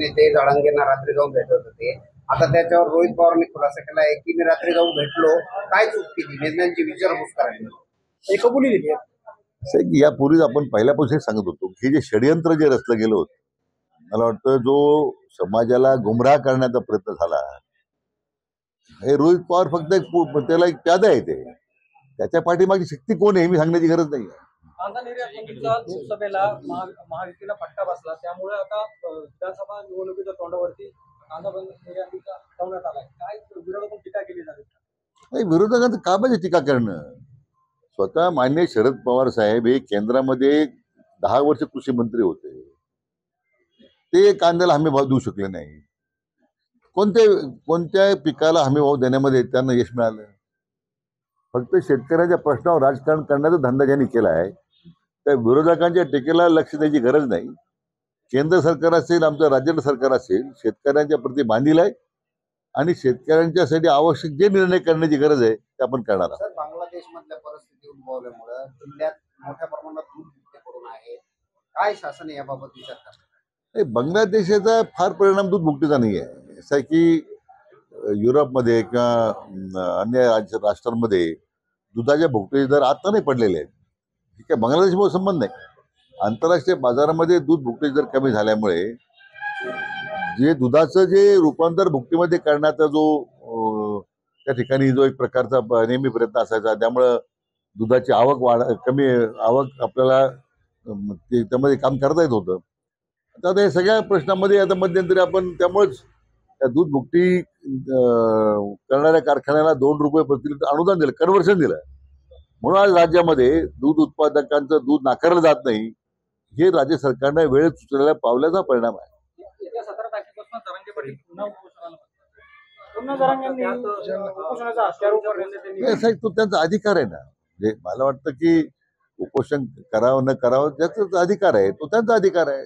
नेते जळंगेंना रात्री जाऊन भेटत होते. आता त्याच्यावर रोहित पवारांनी खुलासा केला आहे की मी रात्री जाऊन भेटलो, काय चूक केली, नेत्यांची विचारपूस करायची हे कबुली दिली आहे. साहेब, यापूर्वीच आपण पहिल्यापासून सांगत होतो की जे षडयंत्र जे रचलं गेलं होतं, मला वाटतं जो समाजाला गुमराह करण्याचा प्रयत्न झाला, हे रोहित पवार फक्त त्याला एक प्यादा आहे. ते त्याच्या पाठीमागची शक्ती कोण आहे मी सांगण्याची गरज नाही. कांदा निर्यातीचा लोकसभेला महायुतीला फटका बसला, त्यामुळे आता विधानसभा निवडणुकीच्या तोंडावरती कांदा निर्यातीचा हटवण्यात आलाय. काय विरोधकांनी टीका केली जाते? नाही, विरोधकांचं कामच आहे टीका करणं. स्वतः मान्य शरद पवार साहेब हे केंद्रामध्ये 10 वर्ष कृषी मंत्री होते. ते कांद्याला हमी भाव देऊ शकले नाही. कोणत्या पिकाला हमी भाव देण्यामध्ये त्यांना यश मिळालं? फक्त शेतकऱ्यांच्या प्रश्नावर राजकारण करण्याचा धंदा ज्यांनी केला आहे, त्या विरोधकांच्या टीकेला लक्ष द्यायची गरज नाही. केंद्र सरकार असेल, आमचं राज्य सरकार असेल, शेतकऱ्यांच्या प्रति बांधील आहे आणि शेतकऱ्यांच्यासाठी आवश्यक जे निर्णय करण्याची गरज आहे ते आपण करणार आहोत. सर, बांगलादेश मधल्या परिस्थिती उद्भवल्यामुळे जिल्ह्यात मोठ्या प्रमाणात दूध गुप्ते करून आहे. काय शासन याबाबत विचार करतात? बांगलादेशाचा फार परिणाम दूध भुकटीचा नाही आहे. असं आहे की युरोपमध्ये किंवा अन्य राष्ट्रांमध्ये दुधाच्या भुकटीचे दर आता नाही पडलेले आहेत. ठीक आहे, बांगलादेशमुळे संबंध नाही. आंतरराष्ट्रीय बाजारामध्ये दूध भुकटीचे दर कमी झाल्यामुळे जे दुधाचं जे रूपांतर भुकटीमध्ये करण्याचा जो त्या ठिकाणी जो एक प्रकारचा नेहमी प्रयत्न असायचा, त्यामुळं दुधाची कमी आवक आपल्याला त्यामध्ये काम करता येत होतं. आता या सगळ्या प्रश्नामध्ये आता मध्यंतरी आपण त्यामुळेच त्या दूध भुकटी करणाऱ्या कारखान्याला ₹2 प्रति लिटर अनुदान दिलं, कन्व्हर्शन दिलं. म्हणून आज राज्यामध्ये दूध उत्पादकांचं दूध नाकारलं जात नाही. हे राज्य सरकारने वेळेत सुचलेल्या पावल्याचा परिणाम आहे. येत्या 17 तारखेपासून जरांगे पाटील पुन्हा उपोषणाला साहेब, तो त्यांचा अधिकार आहे ना. म्हणजे मला वाटतं की उपोषण करावं न करावं त्याचा अधिकार आहे, तो त्यांचा अधिकार आहे.